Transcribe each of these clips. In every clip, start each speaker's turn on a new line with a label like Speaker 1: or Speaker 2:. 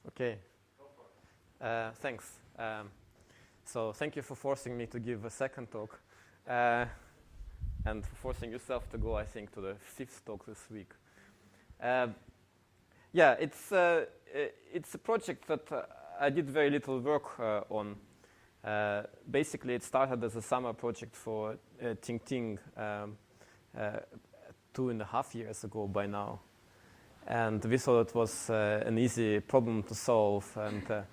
Speaker 1: Okay. Thanks. So thank you for forcing me to give a second talk, and for forcing yourself to go, I think, to the 5th talk this week. Yeah, it's a project that I did very little work on. Basically, it started as a summer project for Ting Ting 2.5 years ago by now. And we thought it was an easy problem to solve. And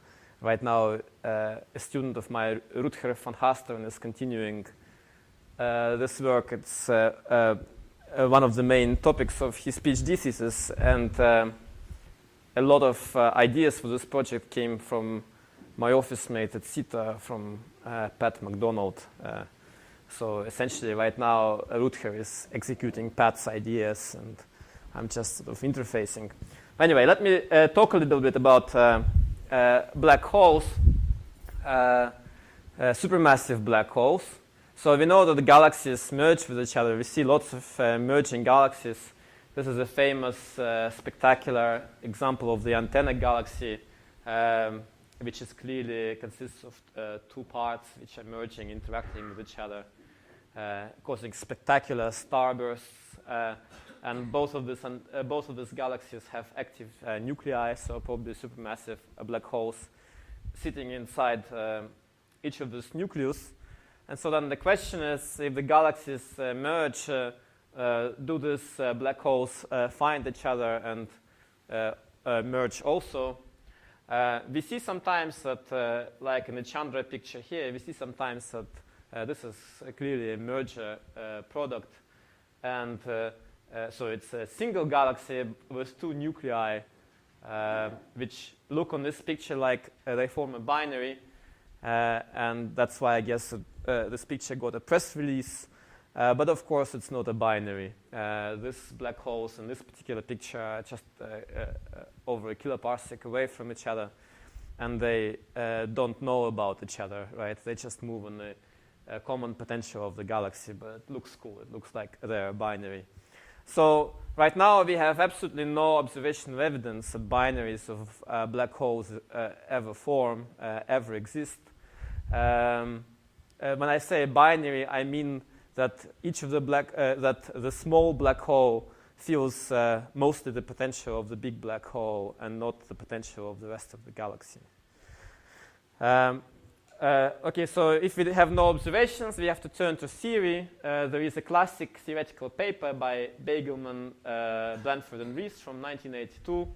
Speaker 1: right now, a student of mine, Rutger van Hasteren, is continuing this work. It's one of the main topics of his PhD thesis. And a lot of ideas for this project came from my office mate at CITA, from Pat McDonald. So essentially, right now, Rutger is executing Pat's ideas, and I'm just sort of interfacing. Anyway, let me talk a little bit about black holes, supermassive black holes. So we know that the galaxies merge with each other. We see lots of merging galaxies. This is a famous, spectacular example of the antenna galaxy, which is clearly consists of 2 parts which are merging, interacting with each other, causing spectacular starbursts. And both of these galaxies have active nuclei, so probably supermassive black holes sitting inside each of these nucleus. And so then the question is, if the galaxies merge, do these black holes find each other and merge also? We see sometimes that, like in the Chandra picture here, we see sometimes that this is clearly a merger product. And so it's a single galaxy with 2 nuclei, which look on this picture like they form a binary. And that's why I guess this picture got a press release. But of course, it's not a binary. These black holes in this particular picture are just over a kiloparsec away from each other. And they don't know about each other, right? They just move on the common potential of the galaxy. But it looks cool. It looks like they're binary. So right now, we have absolutely no observational evidence that binaries of black holes ever form, ever exist. When I say binary, I mean that each of the that the small black hole feels mostly the potential of the big black hole and not the potential of the rest of the galaxy. Okay, so if we have no observations, we have to turn to theory. There is a classic theoretical paper by Begelman, Blanford, and Rees from 1982,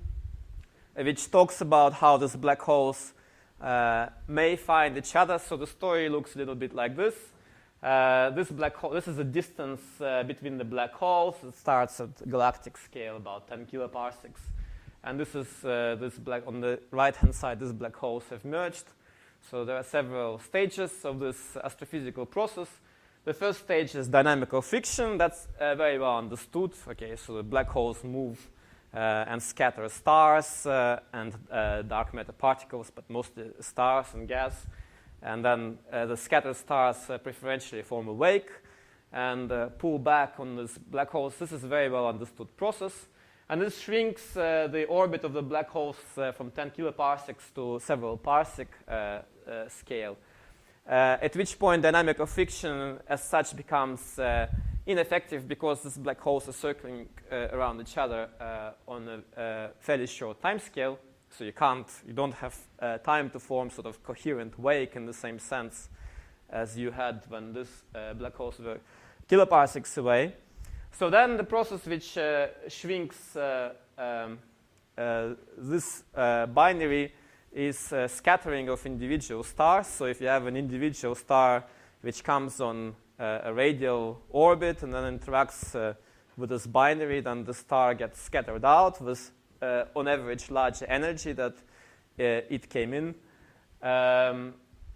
Speaker 1: which talks about how these black holes may find each other. So the story looks a little bit like this. This black hole, this is a distance between the black holes. It starts at galactic scale, about 10 kiloparsecs. And this is this black, on the right-hand side, these black holes have merged. So there are several stages of this astrophysical process. The first stage is dynamical friction. That's very well understood. Okay, so the black holes move and scatter stars and dark matter particles, but mostly stars and gas. And then the scattered stars preferentially form a wake and pull back on these black holes. This is a very well understood process. And this shrinks the orbit of the black holes from 10 kiloparsecs to several parsec scale, at which point dynamical friction as such becomes ineffective because these black holes are circling around each other on a fairly short time scale. So you don't have time to form sort of coherent wake in the same sense as you had when these black holes were kiloparsecs away. So then the process which shrinks this binary is scattering of individual stars. So if you have an individual star which comes on a radial orbit and then interacts with this binary, then the star gets scattered out with, on average, larger energy that it came in.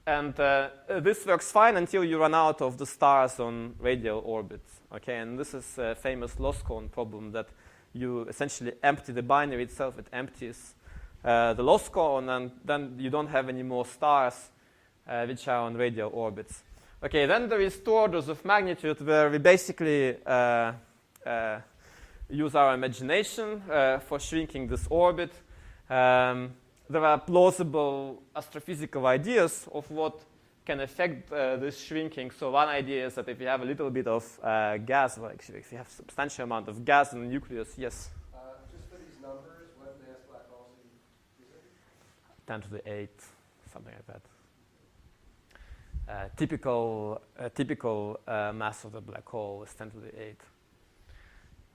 Speaker 1: And this works fine until you run out of the stars on radial orbits. Okay, and this is a famous loss cone problem that you essentially empty the binary itself. It empties the loss cone, and then you don't have any more stars which are on radial orbits. Okay, then there is 2 orders of magnitude where we basically use our imagination for shrinking this orbit. The there are plausible astrophysical ideas of what can affect this shrinking. So one idea is that if you have a little bit of gas, well, actually, if you have a substantial amount of gas in the nucleus, yes?
Speaker 2: Just for these numbers, what mass black holes is it?
Speaker 1: 10 to the 8, something like that. Typical mass of the black hole is 10 to the 8.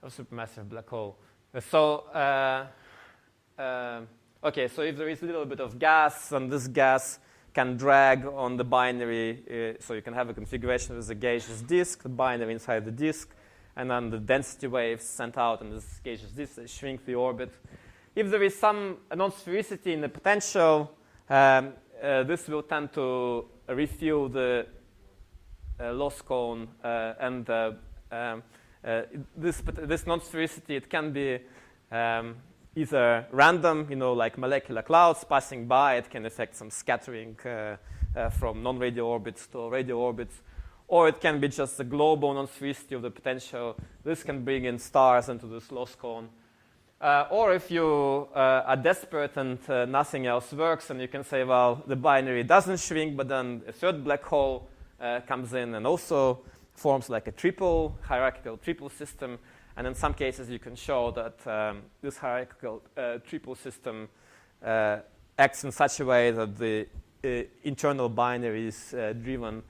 Speaker 1: A supermassive black hole. Okay, so if there is a little bit of gas, and this gas can drag on the binary, so you can have a configuration with a gaseous disk, the binary inside the disk, and then the density waves sent out in this gaseous disk, they shrink the orbit. If there is some non-sphericity in the potential, this will tend to refill the loss cone, and this non-sphericity, it can be either random, like molecular clouds passing by. It can affect some scattering from non-radial orbits to radial orbits. Or it can be just the global non-sphericity of the potential. This can bring in stars into this loss cone. Or if you are desperate and nothing else works, and you can say, well, the binary doesn't shrink, but then a third black hole comes in and also forms like a hierarchical triple system. And in some cases, you can show that this hierarchical triple system acts in such a way that the internal binary is driven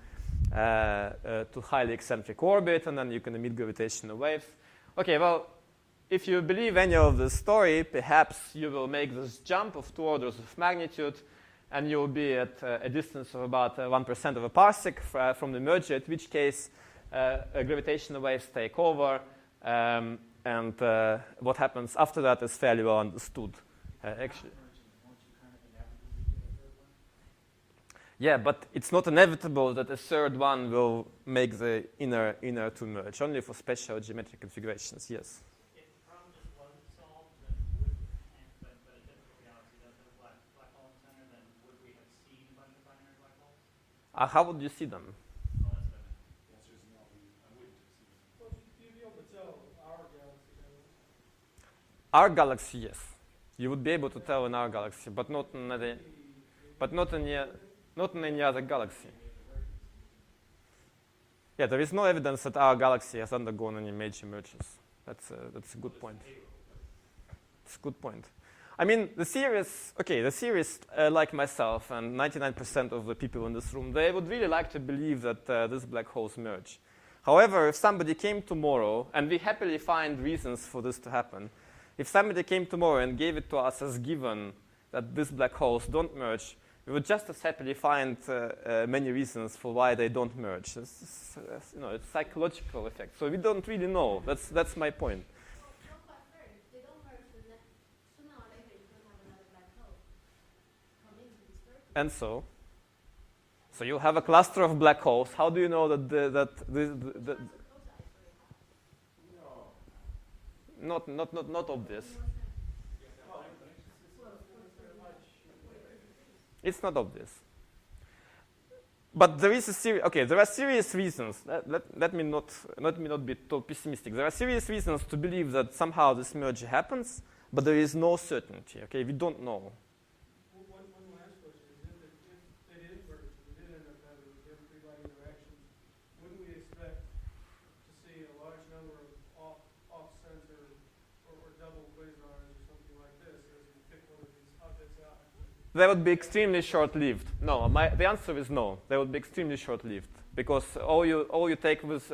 Speaker 1: to highly eccentric orbit, and then you can emit gravitational waves. Okay, well, if you believe any of this story, perhaps you will make this jump of 2 orders of magnitude, and you will be at a distance of about 1% of a parsec from the merger, at which case gravitational waves take over. And what happens after that is fairly well understood, actually. Yeah, but it's not inevitable that a third one will make the inner two merge, only for special geometric configurations, yes.
Speaker 3: If the problem just wasn't solved, then would, but a typical galaxy doesn't have a black hole in the center, then would we have seen a bunch of binary black holes?
Speaker 1: How would you see them?
Speaker 3: Oh, that's what I meant.
Speaker 2: The answer is no, I wouldn't have seen it.
Speaker 4: Well, you'd be able to tell our galaxy.
Speaker 1: Our galaxy, yes. You would be able to tell in our galaxy, but not in any other galaxy. Yeah, there is no evidence that our galaxy has undergone any major mergers. That's a good point. It's a good point. I mean, the theorists, like myself and 99% of the people in this room, they would really like to believe that these black holes merge. However, if somebody came tomorrow, and we happily find reasons for this to happen, if somebody came tomorrow and gave it to us as given that these black holes don't merge, we would just as happily find many reasons for why they don't merge. It's psychological effect. So we don't really know. That's my point.
Speaker 5: They don't merge, sooner or later you're going to have another black hole come into this circle.
Speaker 1: And so you have a cluster of black holes. How do you know that the not obvious? It's not obvious. But there is a serious. Okay, there are serious reasons. Let me not be too pessimistic. There are serious reasons to believe that somehow this merger happens, but there is no certainty. Okay, we don't know.
Speaker 4: One last question is: if they did merge, we did end up having free body interactions, wouldn't we expect to see a large number of off-center or double quasars or something like this as we pick one of these objects out?
Speaker 1: They would be extremely short-lived. No, the answer is no. They would be extremely short-lived because all you take with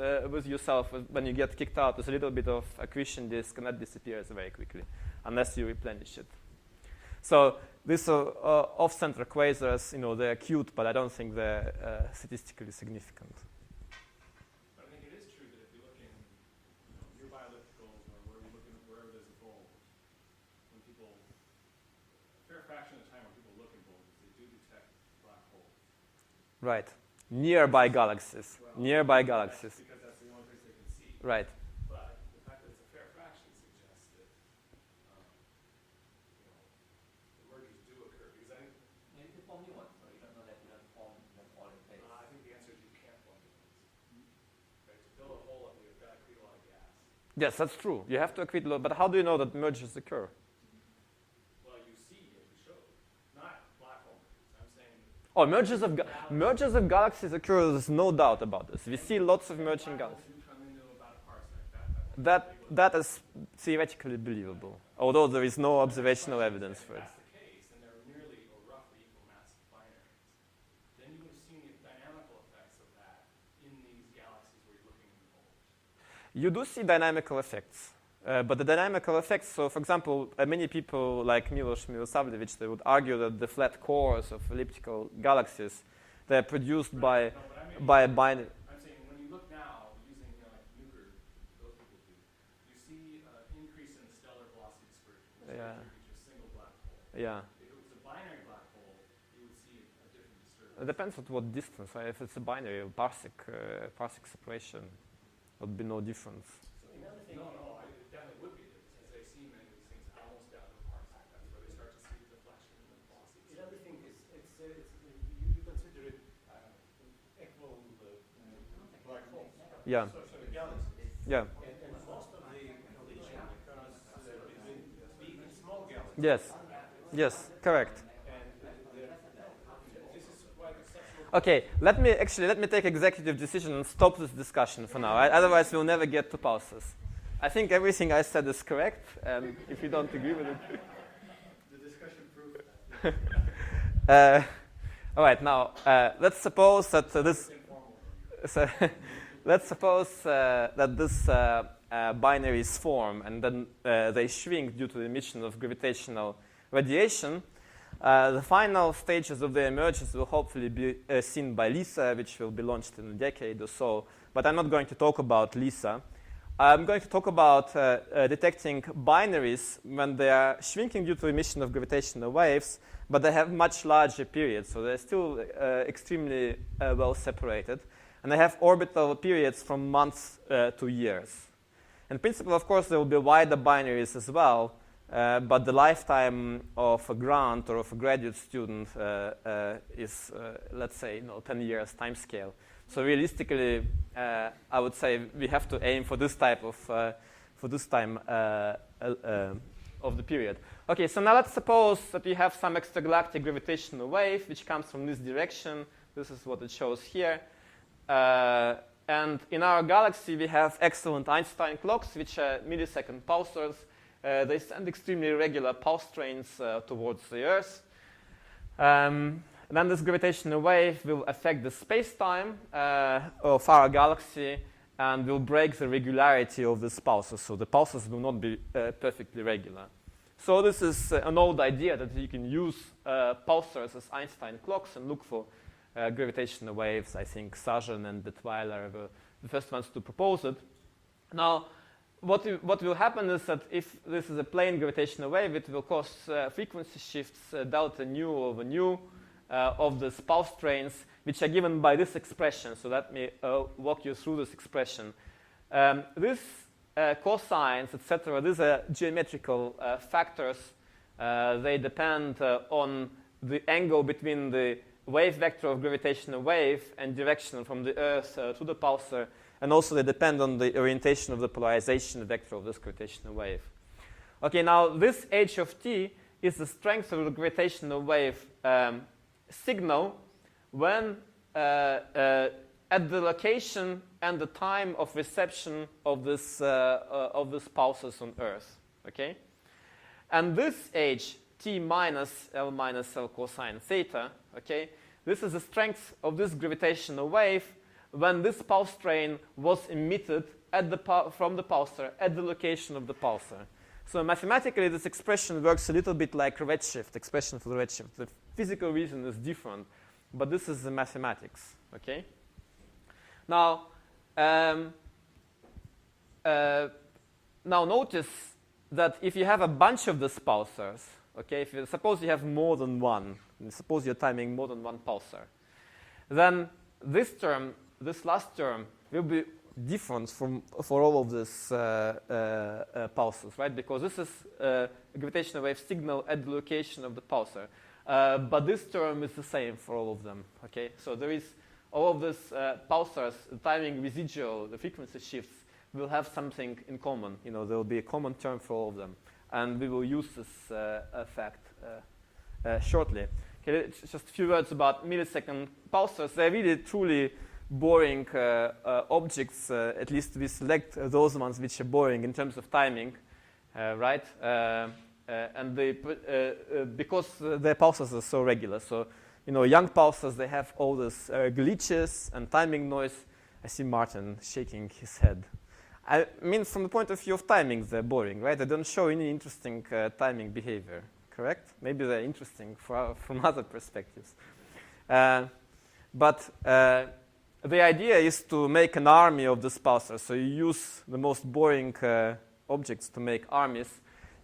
Speaker 1: yourself when you get kicked out is a little bit of accretion disk, and that disappears very quickly unless you replenish it. So these off-center quasars, they're cute, but I don't think they're statistically significant.
Speaker 2: But I think it is true that if you look in nearby ellipticals or wherever there's a bulb, when people, a fair fraction of the time when people look in bulbs, they do detect black holes.
Speaker 1: Right. Nearby galaxies.
Speaker 2: Well,
Speaker 1: Nearby galaxies.
Speaker 2: Because that's the only place they can see.
Speaker 1: Right.
Speaker 2: But the fact that it's a fair fraction suggests that the mergers do occur. Because I think
Speaker 6: You can form new ones, so you don't know that you don't form them all in place.
Speaker 2: I think the answer is you can't form new ones. Right? To build a hole up, you've got to create a lot of gas.
Speaker 1: Yes, that's true. You have to accrete a lot, but how do you know that mergers occur?
Speaker 2: Well, you see, as you showed.
Speaker 1: Oh, mergers of galaxies occur. There's no doubt about this. We see lots of merging
Speaker 2: Black holes
Speaker 1: galaxies.
Speaker 2: do come into about a parsec.
Speaker 1: That is theoretically believable, although there is no observational evidence for it.
Speaker 2: If that's the case, and they're nearly or roughly equal mass binaries, then you would have seen the dynamical effects of that in these galaxies where you're looking in the bulge.
Speaker 1: You do see dynamical effects, but the dynamical effects, so for example, many people like Miloš Milosavljević, they would argue that the flat cores of elliptical galaxies, they're produced by a binary.
Speaker 2: I'm saying when you look now using like Euclid, those people do, you see an increase in the stellar velocity dispersion, which
Speaker 1: Yeah.
Speaker 2: is a single black hole.
Speaker 1: Yeah,
Speaker 2: If it was a binary black hole, you would see a different disturbance.
Speaker 1: it depends on what distance. Right? If it's a binary, parsec separation, there would be no difference.
Speaker 6: Another thing,
Speaker 2: No, it definitely would be, because they see many of these things almost down to a parsec. That's where they start to see the deflection and the velocity.
Speaker 6: another thing is you consider it equal black holes.
Speaker 1: Yeah,
Speaker 6: So the galaxies.
Speaker 1: yeah,
Speaker 6: And most of the collision occurs between big and small galaxies.
Speaker 1: yes, yes, correct.
Speaker 6: This is quite exceptional.
Speaker 1: Okay, let me take executive decision and stop this discussion for now. Right? Otherwise, we'll never get to pulsars. I think everything I said is correct, and if you don't agree with it.
Speaker 6: The discussion proved.
Speaker 1: All right, now let's suppose that this. So let's suppose that this binaries form, and then they shrink due to the emission of gravitational radiation. The final stages of the emergence will hopefully be seen by LISA, which will be launched in a decade or so. But I'm not going to talk about LISA. I'm going to talk about detecting binaries when they are shrinking due to emission of gravitational waves, but they have much larger periods, so they're still extremely well separated. And they have orbital periods from months to years. In principle, of course, there will be wider binaries as well, but the lifetime of a grant or of a graduate student is, let's say, 10 years time scale. So realistically, I would say we have to aim for this type of time of the period. Okay, so now let's suppose that we have some extragalactic gravitational wave which comes from this direction. This is what it shows here. And in our galaxy, we have excellent Einstein clocks, which are millisecond pulsars. They send extremely regular pulse trains towards the Earth. Then this gravitational wave will affect the space-time of our galaxy and will break the regularity of these pulses. So the pulses will not be perfectly regular. So this is an old idea that you can use pulsars as Einstein clocks and look for gravitational waves. I think Sargent and Detweiler were the first ones to propose it. Now, what will happen is that if this is a plain gravitational wave, it will cause frequency shifts delta nu over nu of the pulse trains, which are given by this expression. So let me walk you through this expression. This cosines, etc., these are geometrical factors. They depend on the angle between the wave vector of gravitational wave and direction from the Earth to the pulsar, and also they depend on the orientation of the polarization vector of this gravitational wave. Okay, now this h of t is the strength of the gravitational wave signal when at the location and the time of reception of this pulses on Earth. Okay, and this h t minus L cosine theta. Okay, this is the strength of this gravitational wave when this pulse train was emitted from the pulsar at the location of the pulsar. So mathematically, this expression works a little bit like redshift, expression for the redshift. The physical reason is different, but this is the mathematics. Okay. Now, now notice that if you have a bunch of these pulsars, okay, suppose you have more than one, suppose you're timing more than one pulsar, then this term, this last term, will be different for all of these pulses, right? Because this is a gravitational wave signal at the location of the pulsar. But this term is the same for all of them, okay? So there is all of these pulsars, the timing residual, the frequency shifts, will have something in common. You know, there will be a common term for all of them. And we will use this fact shortly. Okay, it's just a few words about millisecond pulsars. They're really truly boring objects. At least we select those ones which are boring in terms of timing, right? And they, because their pulsars are so regular. So, young pulsars, they have all these glitches and timing noise. I see Martin shaking his head. I mean, from the point of view of timing, they're boring, right? They don't show any interesting timing behavior, correct? Maybe they're interesting from other perspectives. But the idea is to make an army of these pulsars. So you use the most boring objects to make armies.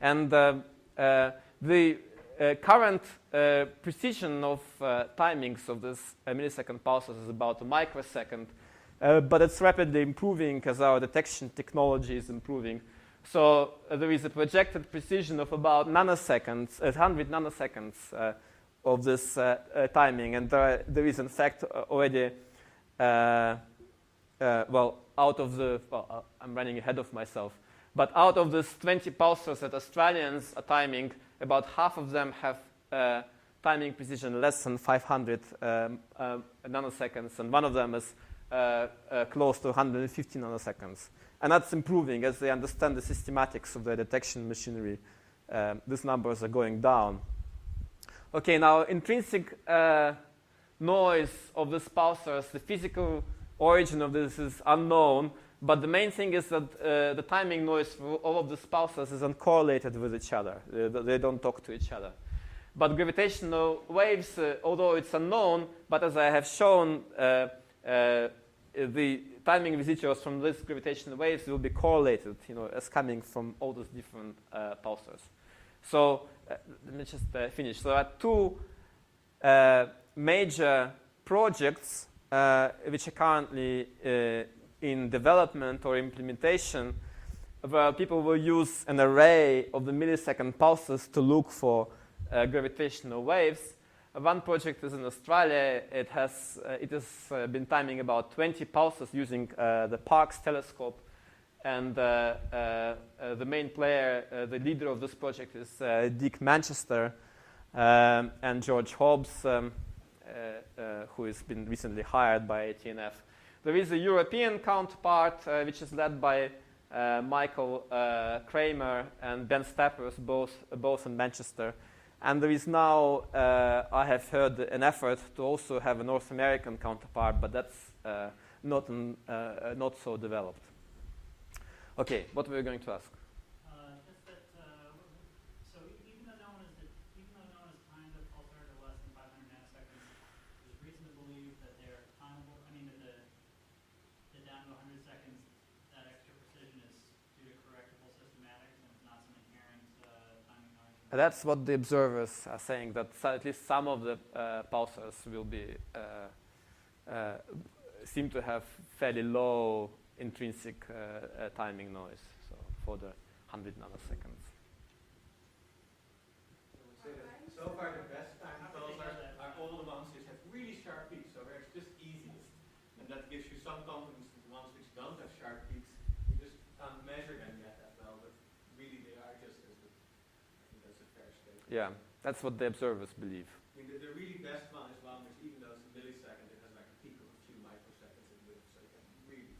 Speaker 1: And the current precision of timings of this millisecond pulsars is about a microsecond. But it's rapidly improving as our detection technology is improving. So there is a projected precision of about nanoseconds, 100 nanoseconds of this timing. And there is, in fact, already, I'm running ahead of myself. But out of these 20 pulsars that Australians are timing, about half of them have timing precision less than 500 nanoseconds. And one of them is close to 150 nanoseconds. And that's improving as they understand the systematics of the detection machinery. These numbers are going down. Okay, now intrinsic noise of these pulsars, the physical origin of this is unknown, but the main thing is that the timing noise for all of these pulsars is uncorrelated with each other. They don't talk to each other. But gravitational waves, although it's unknown, but as I have shown, the timing residuals from these gravitational waves will be correlated, as coming from all those different pulsars. So let me just finish. So there are two major projects which are currently in development or implementation, where people will use an array of the millisecond pulses to look for gravitational waves. One project is in Australia. It has been timing about 20 pulses using the Parkes telescope. And the main player, the leader of this project is Dick Manchester and George Hobbs, who has been recently hired by ATNF. There is a European counterpart, which is led by Michael Kramer and Ben Stappers, both in Manchester. And there is now, I have heard, an effort to also have a North American counterpart, but that's not so developed. Okay, what were you going to ask?
Speaker 3: Just that, so even though no one has timed a pulsar to less than 500 nanoseconds, there's reason to believe that they're timable. I mean, that the down to 100 seconds, that extra precision is due to correctable systematics and it's not some inherent timing noise.
Speaker 1: That's what the observers are saying, that at least some of the pulsars will be seem to have fairly low intrinsic timing noise, so for the 100 nanoseconds.
Speaker 6: So far the best time pulsars are all the ones which have really sharp peaks, so where it's just easiest. And that gives you some confidence that the ones which don't have sharp peaks, you just can't measure them yet that well, but really they are just as good. I think that's a fair statement.
Speaker 1: Yeah, that's what the observers believe.
Speaker 6: I mean, the really best one is one which, even though it's a millisecond, it has like a peak of a few microseconds in width, so you can really.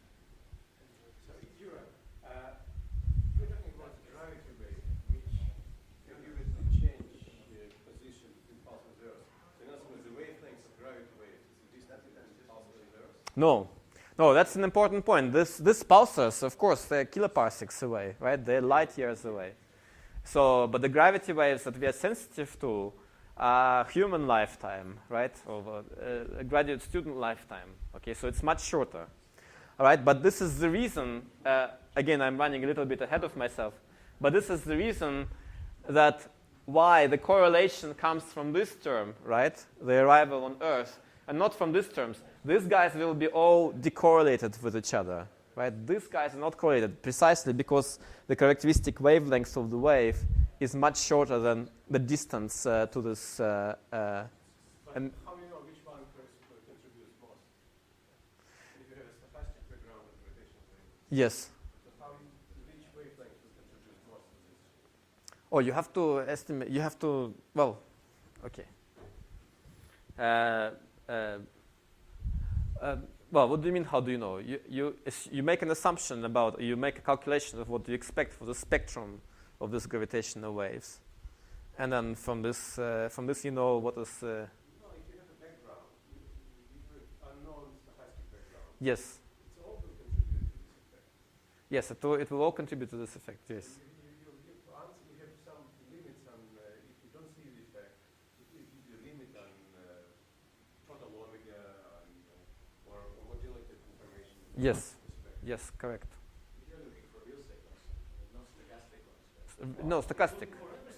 Speaker 7: So, Yuri, we're talking about the gravity wave, which can give it to change the position between pulsars and Earth. So, in other words, the wavelengths of gravity waves is distance between pulsars and Earth.
Speaker 1: No, that's an important point. These pulsars, of course, they're kiloparsecs away, right? They're light years away. So, but the gravity waves that we are sensitive to are human lifetime, right? Or a graduate student lifetime. Okay, so it's much shorter. All right, but this is the reason, again, I'm running a little bit ahead of myself, but this is the reason that why the correlation comes from this term, right? The arrival on Earth, and not from these terms. These guys will be all decorrelated with each other, right? These guys are not correlated precisely because the characteristic wavelength of the wave is much shorter than the distance to this.
Speaker 7: But how do you know which one contributes most? If you have a stochastic background of gravitational wave,
Speaker 1: Yes.
Speaker 7: so which wavelength will contribute most to this?
Speaker 1: Oh, you have to estimate. You have to. Well, okay. uh, uh, well, what do you mean, how do you know? You make an assumption about, you make a calculation of what you expect for the spectrum of these gravitational waves. And then from this you know what is...
Speaker 7: No, if you have a background, you have unknown stochastic background.
Speaker 1: yes.
Speaker 7: It's all will contribute to this effect.
Speaker 1: Yes, it will all contribute to this effect, yes.
Speaker 7: You have some limits on, if you don't see the effect, it gives you the limit on total omega or modulated information.
Speaker 1: Yes, yes, correct.
Speaker 6: You're looking for real signals, not stochastic ones.
Speaker 1: No, stochastic.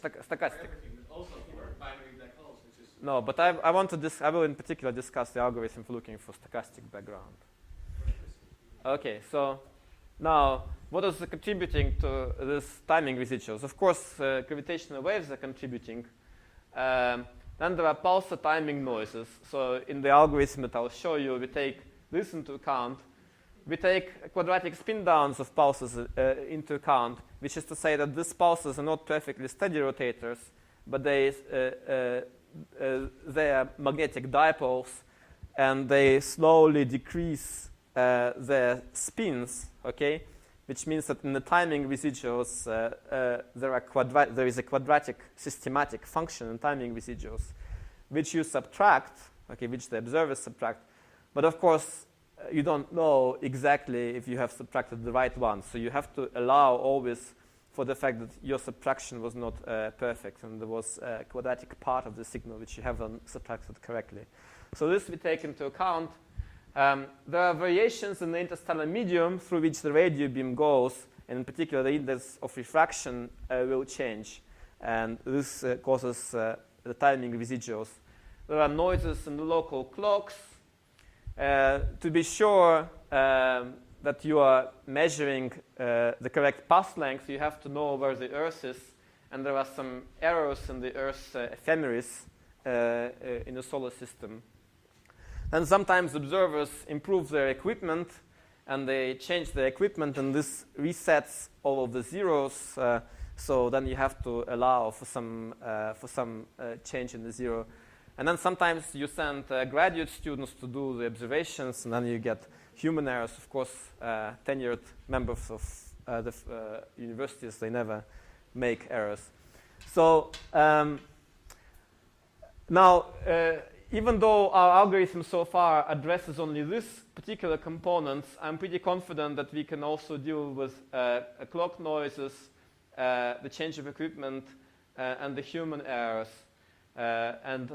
Speaker 1: Stochastic.
Speaker 6: Everything, but also for binary black holes, which is...
Speaker 1: No, but I want to I will in particular discuss the algorithm for looking for stochastic background. Okay, so now what is contributing to this timing residuals? Of course, gravitational waves are contributing. Then there are pulsar timing noises. So in the algorithm that I'll show you, we take this into account. We take quadratic spin downs of pulses into account, which is to say that these pulses are not perfectly steady rotators, but they are magnetic dipoles, and they slowly decrease their spins, okay? Which means that in the timing residuals, there is a quadratic systematic function in timing residuals, which you subtract, okay, which the observers subtract. But of course, you don't know exactly if you have subtracted the right one. So you have to allow always for the fact that your subtraction was not perfect and there was a quadratic part of the signal which you haven't subtracted correctly. So this we take into account. There are variations in the interstellar medium through which the radio beam goes, and in particular the index of refraction will change. And this causes the timing residuals. There are noises in the local clocks. To be sure that you are measuring the correct path length, you have to know where the Earth is, and there are some errors in the Earth's ephemeris in the solar system. And sometimes observers improve their equipment, and they change their equipment, and this resets all of the zeros. So then you have to allow for some change in the zero. And then sometimes you send graduate students to do the observations, and then you get human errors. Of course, tenured members of the universities, they never make errors. So now, even though our algorithm so far addresses only this particular components, I'm pretty confident that we can also deal with clock noises, the change of equipment, and the human errors. And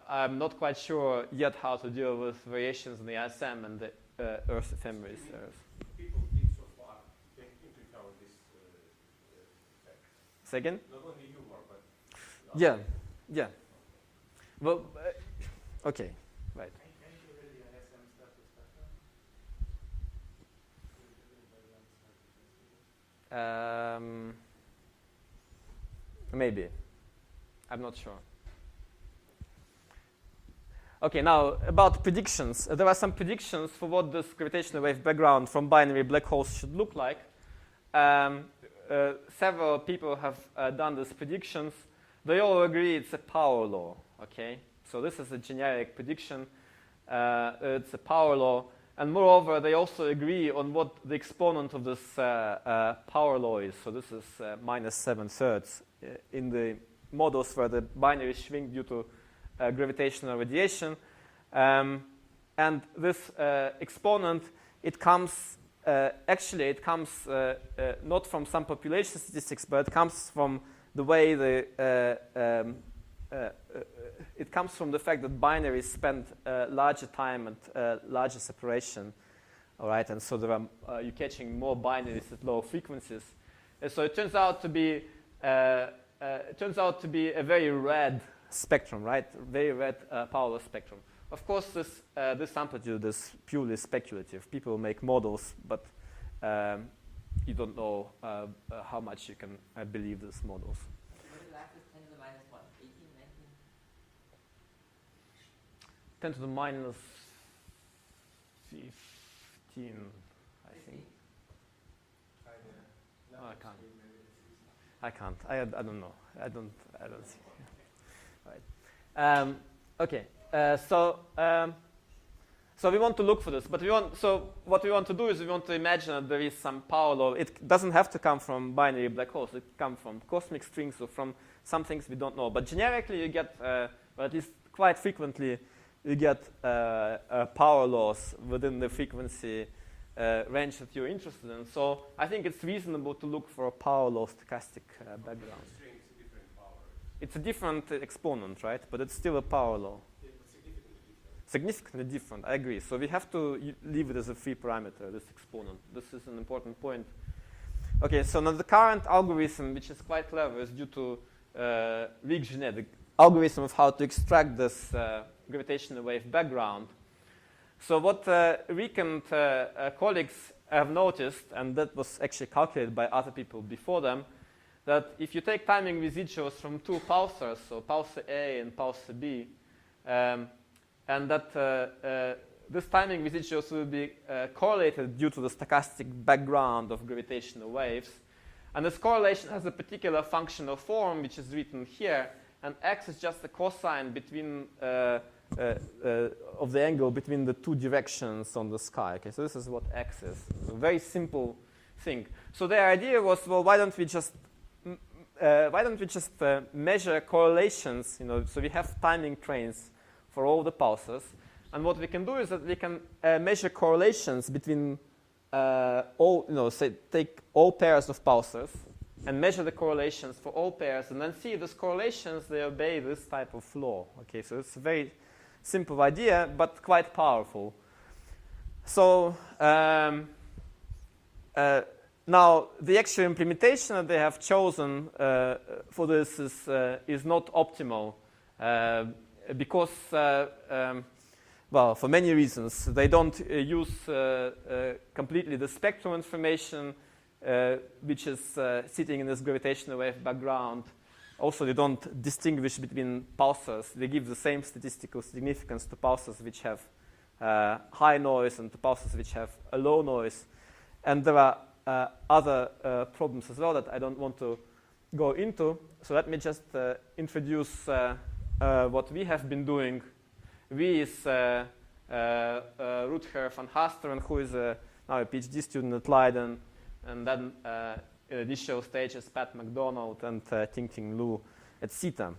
Speaker 1: I'm not quite sure yet how to deal with variations in the ISM and the Earth ephemeris errors.
Speaker 7: People did so far take into account this effect.
Speaker 1: Say again?
Speaker 7: Not only you were, but...
Speaker 1: Yeah, yeah. Well, okay, right.
Speaker 3: Can you do really ISM stuff with spectrum?
Speaker 1: Maybe. I'm not sure. Okay, now about predictions. There are some predictions for what this gravitational wave background from binary black holes should look like. Several people have done these predictions. They all agree it's a power law, okay? So this is a generic prediction. It's a power law. And moreover, they also agree on what the exponent of this power law is. So this is -7/3 in the models where the binaries shrink due to gravitational radiation. And this exponent, it comes, it comes not from some population statistics, but it comes from the way it comes from the fact that binaries spend larger time and larger separation, all right? And so there are, you're catching more binaries at low frequencies. And so it turns out to be a very red spectrum, right? Very red power spectrum. Of course, this amplitude is purely speculative. People make models, but you don't know how much you can believe these models.
Speaker 8: What is axis 10 to the minus what? 18, 19?
Speaker 1: 10 to the minus 15, I think. Oh, I can't. I don't know. I don't see. Right. Okay. So we want to look for this, but what we want to do is we want to imagine that there is some power law. It doesn't have to come from binary black holes. It can come from cosmic strings or from some things we don't know. But generically, you get, or at least quite frequently, you get power laws within the frequency range that you're interested in. So I think it's reasonable to look for a power law stochastic background.
Speaker 7: String is a different power.
Speaker 1: It's a different exponent, right? But it's still a power law.
Speaker 7: Yeah, but significantly different.
Speaker 1: Significantly different, I agree. So we have to leave it as a free parameter, this exponent. This is an important point. Okay, so now the current algorithm, which is quite clever, is due to Rig-Genet, the algorithm of how to extract this gravitational wave background. So what Rick and colleagues have noticed, and that was actually calculated by other people before them, that if you take timing residuals from two pulsars, so pulsar A and pulsar B, and that this timing residuals will be correlated due to the stochastic background of gravitational waves. And this correlation has a particular functional form, which is written here, and x is just the cosine between of the angle between the two directions on the sky. Okay, so this is what x is. A very simple thing. So the idea was, well, why don't we just measure correlations? You know, so we have timing trains for all the pulsars, and what we can do is that we can measure correlations between all, you know, say take all pairs of pulsars and measure the correlations for all pairs, and then see those correlations, they obey this type of law. Okay, so it's a very simple idea, but quite powerful. So now the actual implementation that they have chosen for this is not optimal because, well, for many reasons. They don't use completely the spectral information which is sitting in this gravitational wave background. Also, they don't distinguish between pulsars. They give the same statistical significance to pulsars which have high noise and to pulsars which have a low noise. And there are other problems as well that I don't want to go into. So let me just introduce what we have been doing. We is Rutger van Hasteren, who is now a PhD student at Leiden, and then in initial stages, Pat McDonald and Ting-Ting Lu at CITA.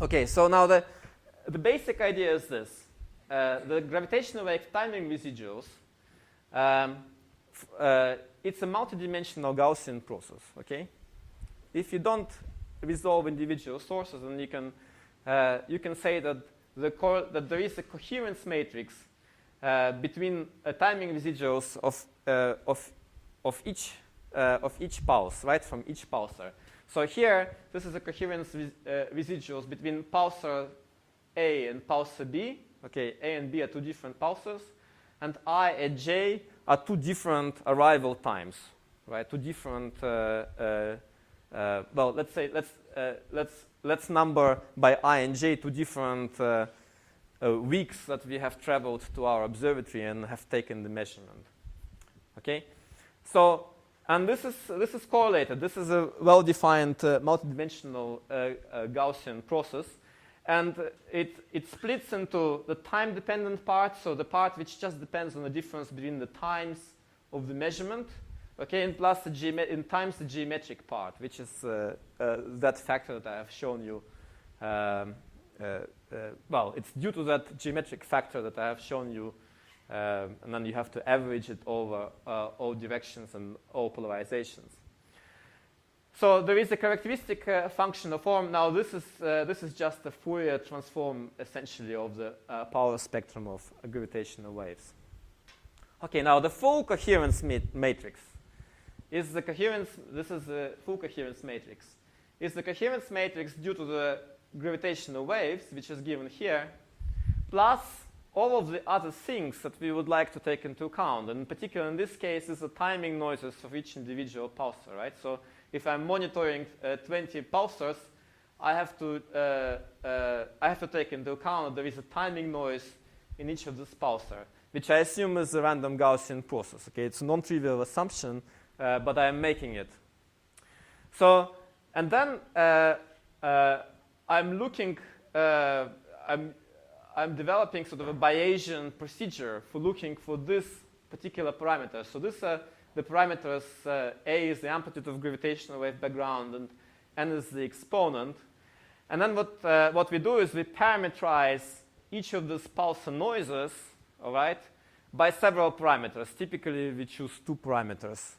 Speaker 1: Okay, so now the basic idea is this. The gravitational wave timing residuals, it's a multidimensional Gaussian process, okay? If you don't resolve individual sources, then you can say that that there is a coherence matrix between timing residuals of each pulse, right, from each pulsar. So here, this is a coherence residuals between pulsar A and pulsar B. Okay, A and B are two different pulsars, and I and J are two different arrival times, right? Two different. Well, let's say let's number by I and J two different weeks that we have traveled to our observatory and have taken the measurement. Okay. So, and this is correlated. This is a well-defined multidimensional Gaussian process, and it splits into the time-dependent part, so the part which just depends on the difference between the times of the measurement, okay, and plus the times the geometric part, which is that factor that I have shown you. Well, it's due to that geometric factor that I have shown you. And then you have to average it over all directions and all polarizations. So there is a characteristic functional form. Now this is just a Fourier transform essentially of the power spectrum of gravitational waves. Okay, now the full coherence matrix is the coherence. This is the full coherence matrix. Is the coherence matrix due to the gravitational waves, which is given here, plus all of the other things that we would like to take into account. And in particular, in this case, is the timing noises of each individual pulsar, right? So if I'm monitoring 20 pulsars, I have to take into account that there is a timing noise in each of this pulsar, which I assume is a random Gaussian process. Okay, it's a non-trivial assumption, but I am making it. So, and then I'm looking. I'm developing sort of a Bayesian procedure for looking for this particular parameter. So this the parameters A is the amplitude of gravitational wave background and N is the exponent. And then what we do is we parameterize each of these pulsar noises, all right, by several parameters. Typically, we choose 2 parameters.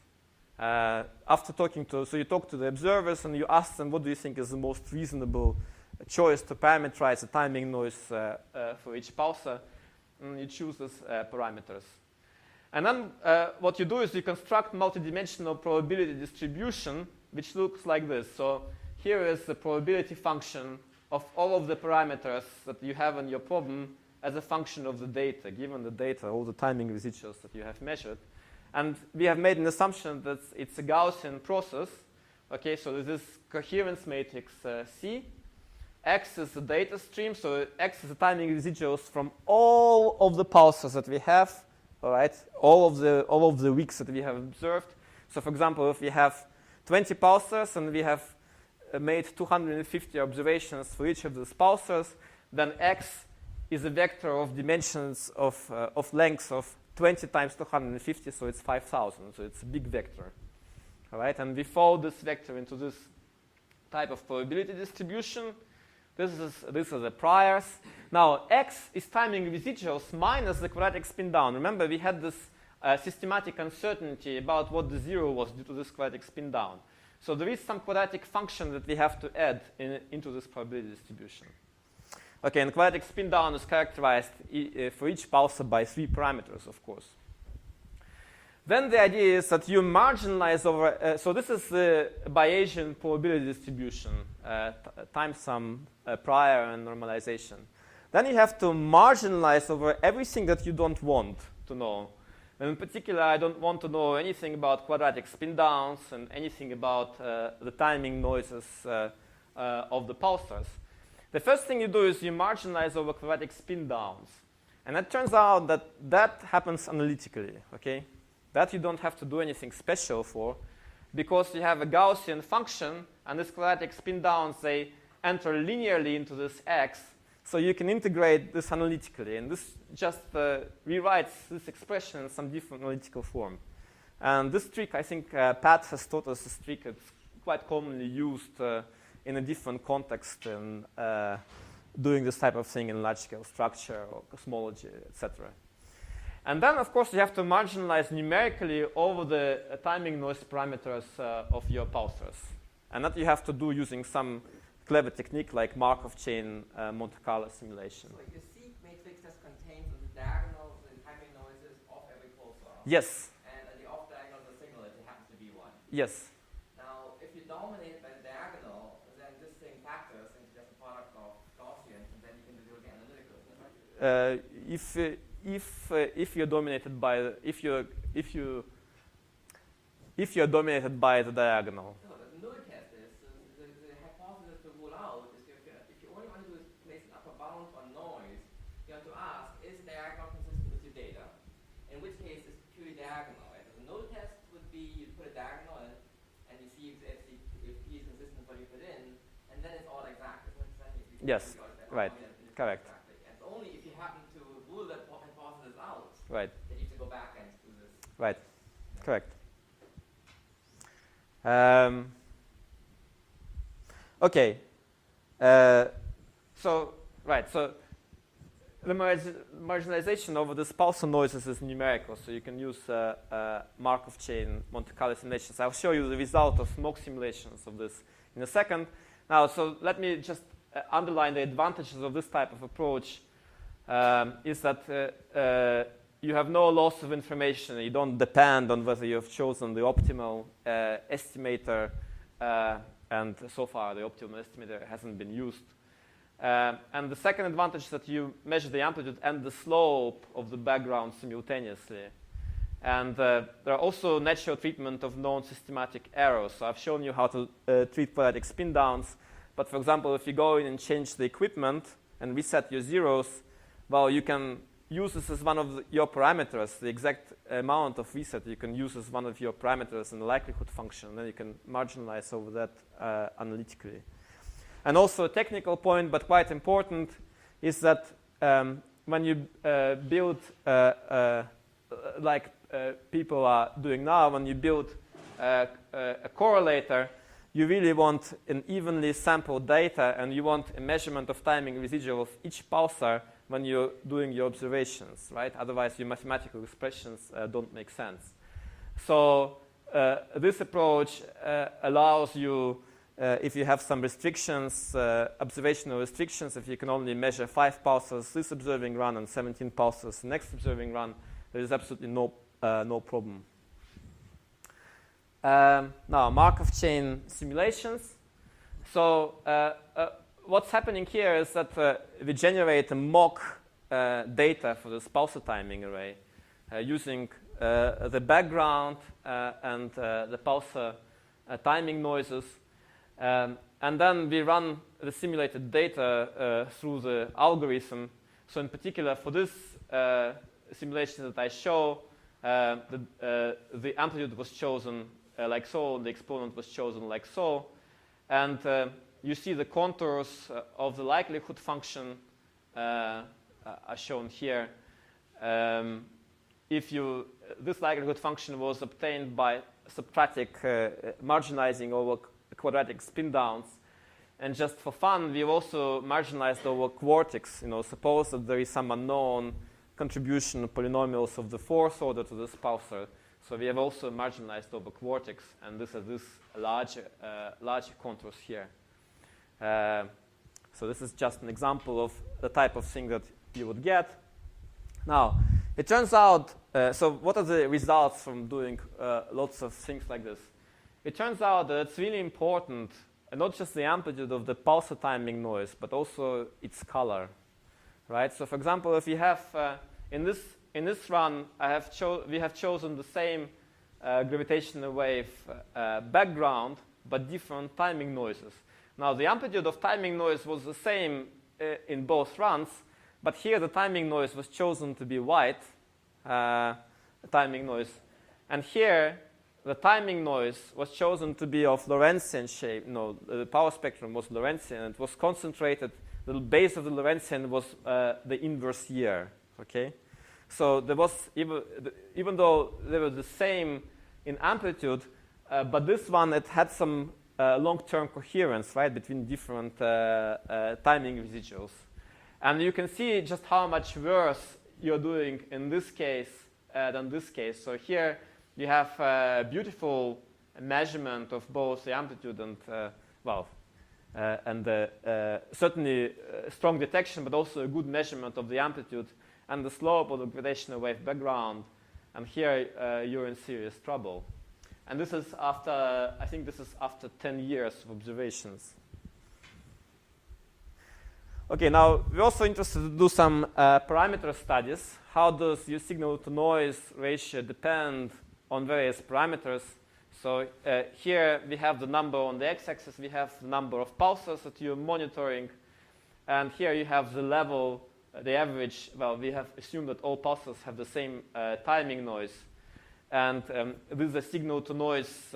Speaker 1: After talking to, so you talk to the observers and you ask them what do you think is the most reasonable choice to parameterize the timing noise for each pulsar, and you choose these parameters. And then what you do is you construct multidimensional probability distribution, which looks like this. So here is the probability function of all of the parameters that you have in your problem as a function of the data, given the data, all the timing residuals that you have measured. And we have made an assumption that it's a Gaussian process. Okay, so this is coherence matrix C. X is the data stream, so X is the timing residuals from all of the pulsars that we have, all right, all of the weeks that we have observed. So for example, if we have 20 pulsars and we have made 250 observations for each of these pulsars, then X is a vector of dimensions of lengths of 20 times 250, so it's 5,000, so it's a big vector, all right? And we fold this vector into this type of probability distribution. This is the priors. Now, X is timing residuals minus the quadratic spin down. Remember, we had this systematic uncertainty about what the 0 was due to this quadratic spin down. So there is some quadratic function that we have to add into this probability distribution. Okay, and quadratic spin down is characterized for each pulsar by 3 parameters, of course. Then the idea is that you marginalize over, so this is the Bayesian probability distribution times some prior and normalization. Then you have to marginalize over everything that you don't want to know. And in particular, I don't want to know anything about quadratic spin downs and anything about the timing noises of the pulsars. The first thing you do is you marginalize over quadratic spin downs. And it turns out that that happens analytically, okay? That you don't have to do anything special for, because you have a Gaussian function, and these quadratic spin downs, they enter linearly into this X, so you can integrate this analytically. And this just rewrites this expression in some different analytical form. And this trick, I think Pat has taught us this trick. It's quite commonly used in a different context in doing this type of thing in large-scale structure or cosmology, etc. And then, of course, you have to marginalize numerically over the timing noise parameters of your pulsars. And that you have to do using some clever technique like Markov chain Monte Carlo simulation.
Speaker 8: So your C matrix just contains the diagonals and timing noises of every pulsar.
Speaker 1: Yes.
Speaker 8: And the off diagonal is a signal if it happens to be one.
Speaker 1: Yes.
Speaker 8: Now, if you dominate by the diagonal, then this thing factors into just a product of Gaussians, and then you can do the analytical, isn't it right? If you're dominated by if you're dominated by the diagonal. No, the null test is the hypothesis to rule out is if you only want to do is place an upper bound on noise, you have to ask, is diagonal consistent with your data? In which case it's purely diagonal. Right? The null test would be you put a diagonal in and you see if P is consistent with what you put in, and then it's all exact.
Speaker 1: Yes, right, correct.
Speaker 8: It's only if you happen to rule that hypothesis out
Speaker 1: Right.
Speaker 8: that you have to go back and do this.
Speaker 1: Right, correct. Okay. So the marginalization over this pulsar noises is numerical, so you can use Markov chain Monte Carlo simulations. I'll show you the result of mock simulations of this in a second. Now, so let me just underline the advantages of this type of approach. Is that you have no loss of information. You don't depend on whether you have chosen the optimal estimator, and so far the optimal estimator hasn't been used. And the second advantage is that you measure the amplitude and the slope of the background simultaneously. And there are also natural treatment of known systematic errors. So I've shown you how to treat quadratic spin downs. But for example, if you go in and change the equipment and reset your zeros, well, you can use this as one of your parameters, the exact amount of reset you can use as one of your parameters in the likelihood function. Then you can marginalize over that analytically. And also a technical point, but quite important, is that when you build, like people are doing now, when you build a correlator, you really want an evenly sampled data, and you want a measurement of timing residual of each pulsar when you're doing your observations, right? Otherwise, your mathematical expressions don't make sense. So this approach allows you, if you have some restrictions, observational restrictions, if you can only measure 5 pulsars this observing run and 17 pulsars the next observing run, there is absolutely no problem. Now, Markov chain simulations. So what's happening here is that we generate a mock data for this pulsar timing array using the background and the pulsar timing noises. And then we run the simulated data through the algorithm. So in particular, for this simulation that I show, the amplitude was chosen like so, the exponent was chosen like so. And you see the contours of the likelihood function are shown here. This likelihood function was obtained by subtracting marginalizing over quadratic spin downs. And just for fun, we've also marginalized over quartics. Suppose that there is some unknown contribution of polynomials of the 4th order to this pulsar. So we have also marginalized over quartics, and this is this larger contours here. So this is just an example of the type of thing that you would get. Now, it turns out, so what are the results from doing lots of things like this? It turns out that it's really important, not just the amplitude of the pulsar timing noise, but also its color, right? So for example, if you have, in this run, we have chosen the same gravitational wave background, but different timing noises. Now, the amplitude of timing noise was the same in both runs, but here the timing noise was chosen to be white timing noise. And here, the timing noise was chosen to be of Lorentzian shape. The power spectrum was Lorentzian, and it was concentrated. The base of the Lorentzian was the inverse year, okay? So there was, even though they were the same in amplitude, but this one, it had some long-term coherence, right, between different timing residuals. And you can see just how much worse you're doing in this case than this case. So here you have a beautiful measurement of both the amplitude and, certainly strong detection, but also a good measurement of the amplitude and the slope of the gravitational wave background. And here you're in serious trouble. And this is after, I think this is after 10 years of observations. Okay, now we're also interested to do some parameter studies. How does your signal-to-noise ratio depend on various parameters? So here we have the number on the x-axis. We have the number of pulsars that you're monitoring. And here you have the level, the average. Well, we have assumed that all pulsars have the same timing noise. And this is a signal-to-noise,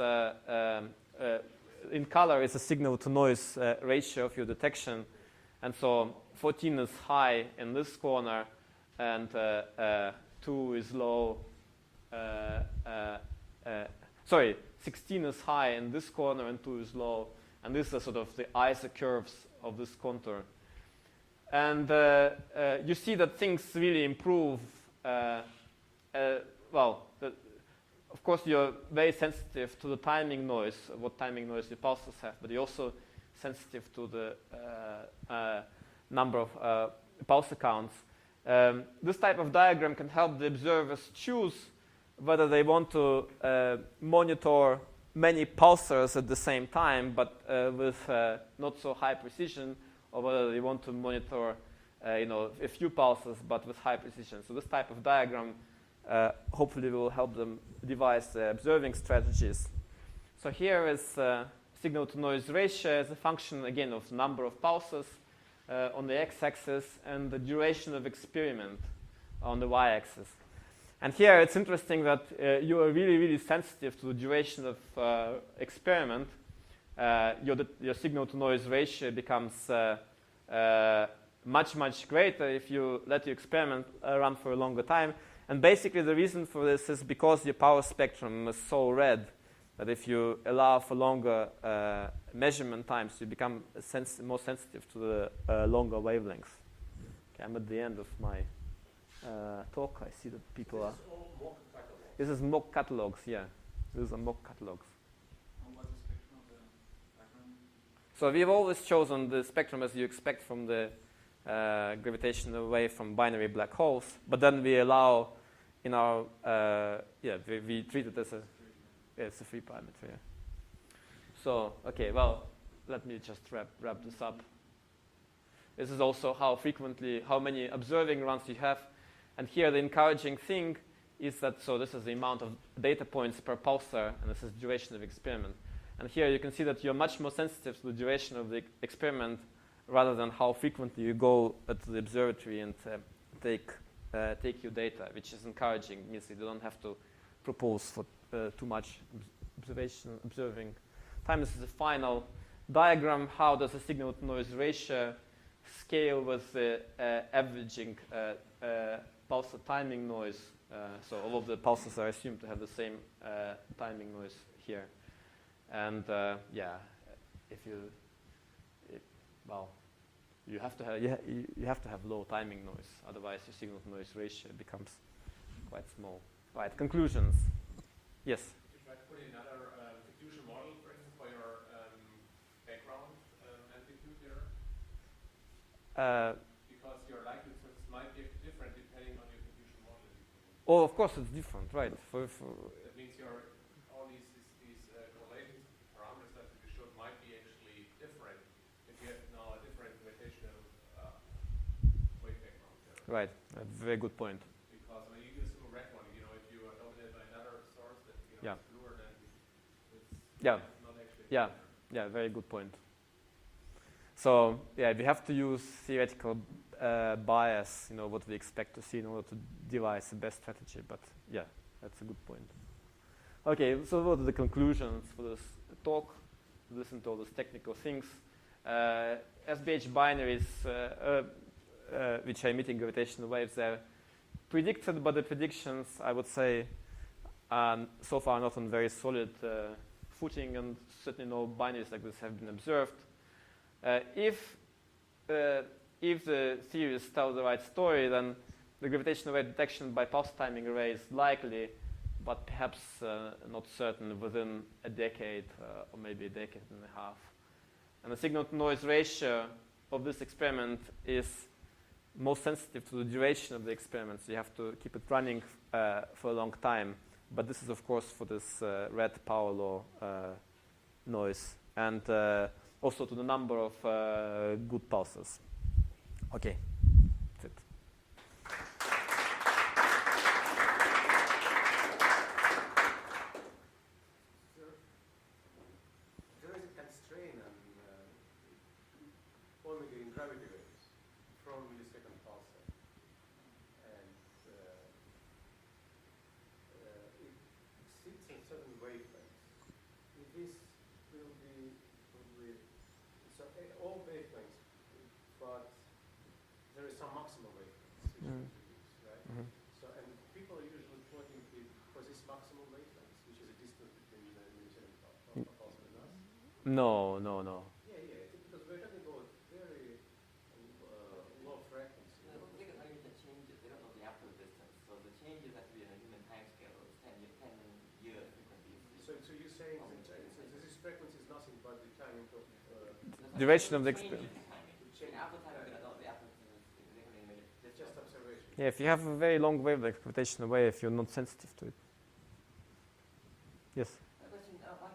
Speaker 1: in color is a signal-to-noise ratio of your detection. And so 14 is high in this corner, and 2 is low. 16 is high in this corner, and 2 is low. And this is sort of the isocurves of this contour. And you see that things really improve. Of course, you're very sensitive to the timing noise, what timing noise your pulsars have, but you're also sensitive to the number of pulsar counts. This type of diagram can help the observers choose whether they want to monitor many pulsars at the same time, but with not so high precision, or whether they want to monitor a few pulsars, but with high precision. So this type of diagram hopefully will help them devise observing strategies. So here is signal-to-noise ratio as a function, again, of number of pulsars on the x-axis and the duration of experiment on the y-axis. And here it's interesting that you are really, really sensitive to the duration of experiment. Your signal-to-noise ratio becomes much, much greater if you let your experiment run for a longer time. And basically the reason for this is because your power spectrum is so red that if you allow for longer measurement times, you become more sensitive to the longer wavelengths. Okay, I'm at the end of my talk. I see that people are... This is mock catalogs, yeah. These are mock catalogs.
Speaker 2: And what's the spectrum of the background?
Speaker 1: So we've always chosen the spectrum as you expect from the gravitational wave from binary black holes, but then we allow in our, we treat it as it's a free parameter, yeah. So, okay, well, let me just wrap this up. This is also how many observing runs you have. And here the encouraging thing is that, so this is the amount of data points per pulsar, and this is duration of experiment. And here you can see that you're much more sensitive to the duration of the experiment rather than how frequently you go to the observatory and take your data, which is encouraging. It means you don't have to propose for too much observing time. This is the final diagram. How does the signal-to-noise ratio scale with the averaging pulsar timing noise? So all of the pulses are assumed to have the same timing noise here. And you have to have low timing noise, otherwise your signal-to-noise ratio becomes quite small. Right, conclusions. Yes.
Speaker 2: You try to put in another diffusion model, for instance, for your background amplitude there? Because your likelihoods might be different depending on your diffusion model.
Speaker 1: Oh, of course it's different, right?
Speaker 2: That means all these correlations, parameters that you showed might be actually different if you have now a different gravitational wave background there.
Speaker 1: Right, a very good point.
Speaker 2: Because when you use a red one, if you are dominated by another source that is bluer, then it's not actually.
Speaker 1: Yeah, very good point. So we have to use theoretical bias, what we expect to see in order to devise the best strategy. But yeah, that's a good point. Okay, so what are the conclusions for this talk? Listen to all these technical things. SBH binaries, which are emitting gravitational waves, they're predicted, but the predictions, I would say, are so far not on very solid footing, and certainly no binaries like this have been observed. If the theories tell the right story, then the gravitational wave detection by pulsar timing array is likely, but perhaps not certain within a decade or maybe a decade and a half. And the signal-to-noise ratio of this experiment is most sensitive to the duration of the experiment, so you have to keep it running for a long time. But this is, of course, for this red power law noise, and also to the number of good pulses. Okay, that's it.
Speaker 7: There is a constraint on only getting gravity waves from millisecond pulsar, and it exceeds a certain wavelength. This will be probably all wavelengths, but there is some maximal wavelengths which we use, right?
Speaker 1: Mhm.
Speaker 7: So, and people are usually plotting it for this maximal wavelengths, which is a distance between the millisecond pulsar and us.
Speaker 1: No.
Speaker 7: Yeah, because we're talking about very low frequency.
Speaker 8: They can only the changes, they don't know the absolute distance. So the changes have to be in a human time scale of 10 years frequency.
Speaker 7: So you're saying that this frequency is nothing but the timing of
Speaker 1: Duration of the experiment.
Speaker 7: it's just observation.
Speaker 1: Yeah, if you have a very long wavelength gravitational wave, you're not sensitive to it. Yes.
Speaker 8: One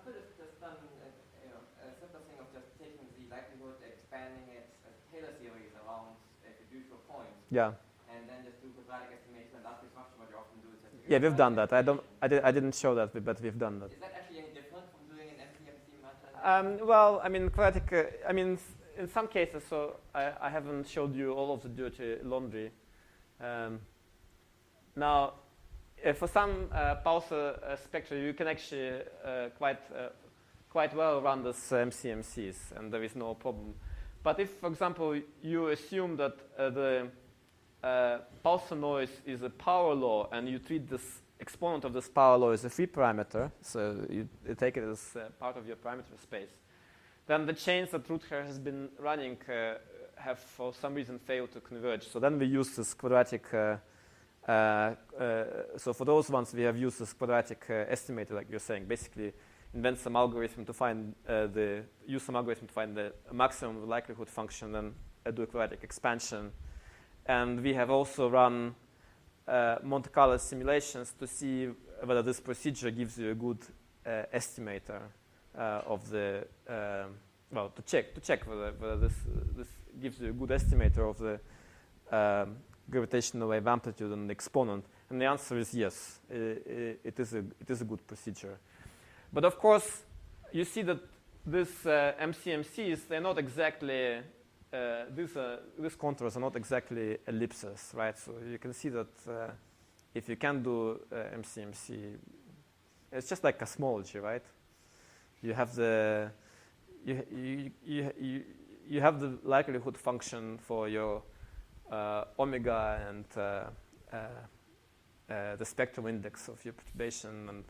Speaker 8: could have just done a simple thing of just taking the likelihood, expanding it as Taylor series around a fiducial point,
Speaker 1: Yeah.
Speaker 8: and then just do quadratic estimation. And that's pretty much what you often do. Is just
Speaker 1: Yeah, we've done that. I didn't show that, but we've done that.
Speaker 8: Is that actually any different from doing an MCMC method?
Speaker 1: Well, I mean, quadratic. In some cases, so I haven't showed you all of the dirty laundry. Now, for some pulsar spectra, you can actually quite well run this MCMCs, and there is no problem. But if, for example, you assume that the pulsar noise is a power law, and you treat this exponent of this power law as a free parameter, so you take it as part of your parameter space, then the chains that Rutger has been running have for some reason failed to converge. So then we use this quadratic, so for those ones we have used this quadratic estimator, like you're saying, basically invent some algorithm to find use some algorithm to find the maximum likelihood function and do a quadratic expansion. And we have also run Monte Carlo simulations to see whether this procedure gives you a good estimator of the well, to check whether this gives you a good estimator of the gravitational wave amplitude and the exponent. And the answer is yes. It is a good procedure. But of course, you see that these MCMCs, they're not exactly these contours are not exactly ellipses, right? So you can see that if you can do MCMC, it's just like cosmology, right? You have the you have the likelihood function for your omega and the spectral index of your perturbation, and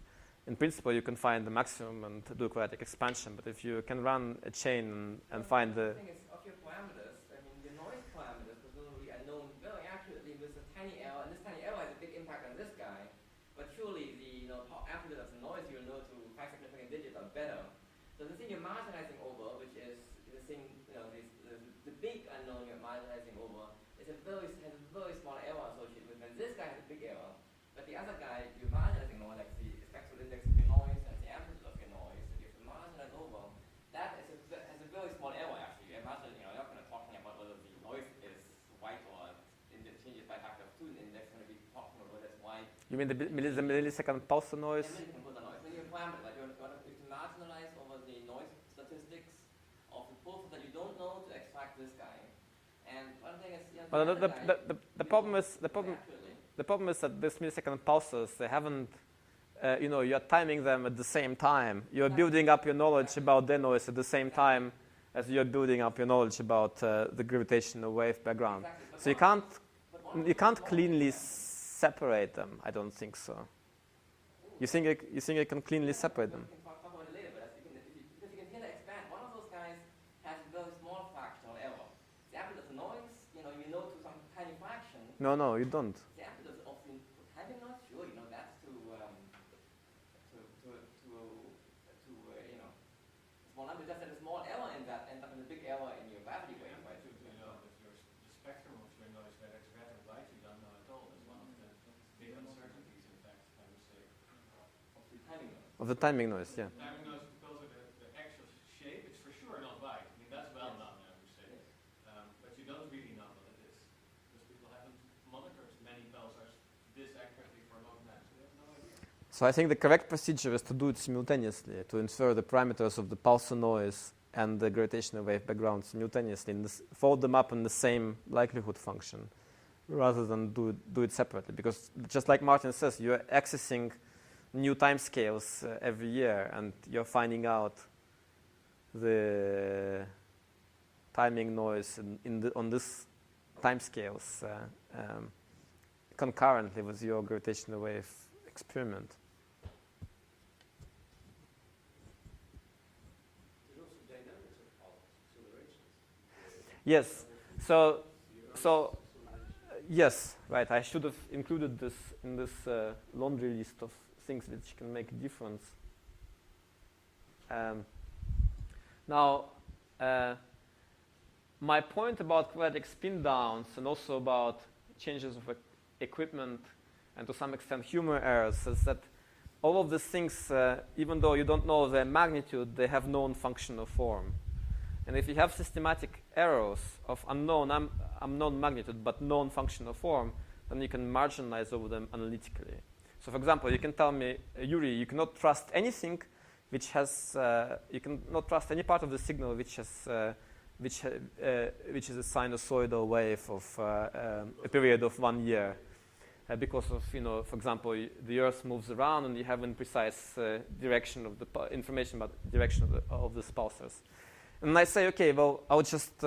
Speaker 1: in principle you can find the maximum and do a quadratic expansion. But if you can run a chain and find the
Speaker 8: thing is, of your parameters, I mean, the noise parameters presumably are known very accurately with a tiny error, and this tiny error has a big impact on this guy. But surely the amplitude of the noise you know to 5 significant digits are better. So the thing you're marginalizing over, which is the thing, the big unknown you're marginalizing over, has a very small error associated with it. And this guy has a big error, but the other guy you're marginalizing over, like the spectral index of your noise and the amplitude of your noise, if you marginalize over, that has a very small error actually. You're marginalizing, you're not going to talking about whether the noise is white or changes by factor of 2 in the index. Going to be talking about whether it's white.
Speaker 1: You mean the millisecond pulsar noise?
Speaker 8: Yeah, millisecond pulsar noise. When you parameter, like you marginalize over the noise statistics of the pulsar that you don't know to extract this guy. And one thing is,
Speaker 1: Well, the problem is that these millisecond pulsars, they haven't, you're timing them at the same time. You're building up your knowledge about their noise at the same time as you're building up your knowledge about the gravitational wave background. So you can't cleanly separate them. I don't think so. You think you can cleanly separate them?
Speaker 8: We can talk about it later, but because you can expand. One of those guys has a very small fractional error. The amplitude of the noise, you know to some tiny fraction.
Speaker 1: No, you don't.
Speaker 8: The amplitude of the timing noise, sure, that's to small number. Just that a small error in that ends up in a big error in your gravity wave, right?
Speaker 2: The spectrum of your noise, whether it's red or white, you don't know at all. Is one of the big uncertainties, in fact, I would say.
Speaker 8: Of the timing noise.
Speaker 1: Of the timing noise, yeah.
Speaker 2: Timing noise, because of the actual shape, it's for sure not white. I mean, that's well known, I would say. But you don't really know what it is, because people haven't monitored many pulsars this accurately for a long time, so they have no idea.
Speaker 1: So I think the correct procedure is to do it simultaneously, to infer the parameters of the pulsar noise and the gravitational wave background simultaneously, and fold them up in the same likelihood function, rather than do it separately. Because just like Martin says, you're accessing new timescales every year, and you're finding out the timing noise on this timescales concurrently with your gravitational wave experiment.
Speaker 7: There's also dynamics of accelerations.
Speaker 1: Yes. So yes, right. I should have included this in this laundry list of things which can make a difference. Now, my point about quadratic spin downs and also about changes of equipment and to some extent humor errors is that all of these things, even though you don't know their magnitude, they have known functional form. And if you have systematic errors of unknown magnitude but known functional form, then you can marginalize over them analytically. So, for example, you can tell me, Yuri, you cannot trust anything which has, you cannot trust any part of the signal which has, which is a sinusoidal wave of a period of 1 year, because of, for example, the Earth moves around and you have imprecise direction of the information about the direction of these pulsars. And I say, okay, well, I'll just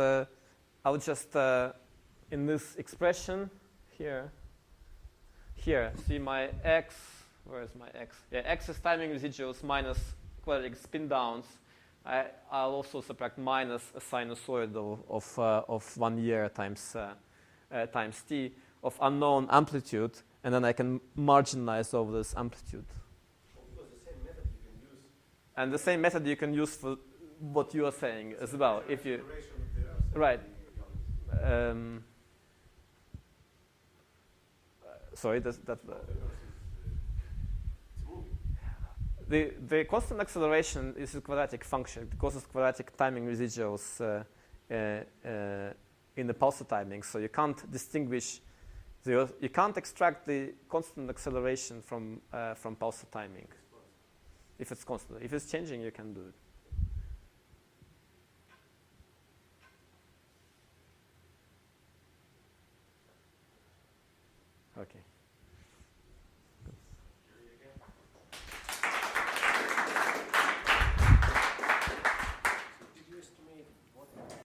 Speaker 1: in this expression here, see my x, where is my x? Yeah, x is timing residuals minus quadratic spin downs. I'll also subtract minus a sinusoidal of 1 year times t of unknown amplitude, and then I can marginalize over this amplitude.
Speaker 7: Because the same method you can use.
Speaker 1: And the same method you can use for what you are saying as well. If you right. Sorry, the constant acceleration is a quadratic function because it's quadratic timing residuals in the pulsar timing. So you can't distinguish, you can't extract the constant acceleration from pulsar timing. If it's constant, if it's changing, you can do it. Okay.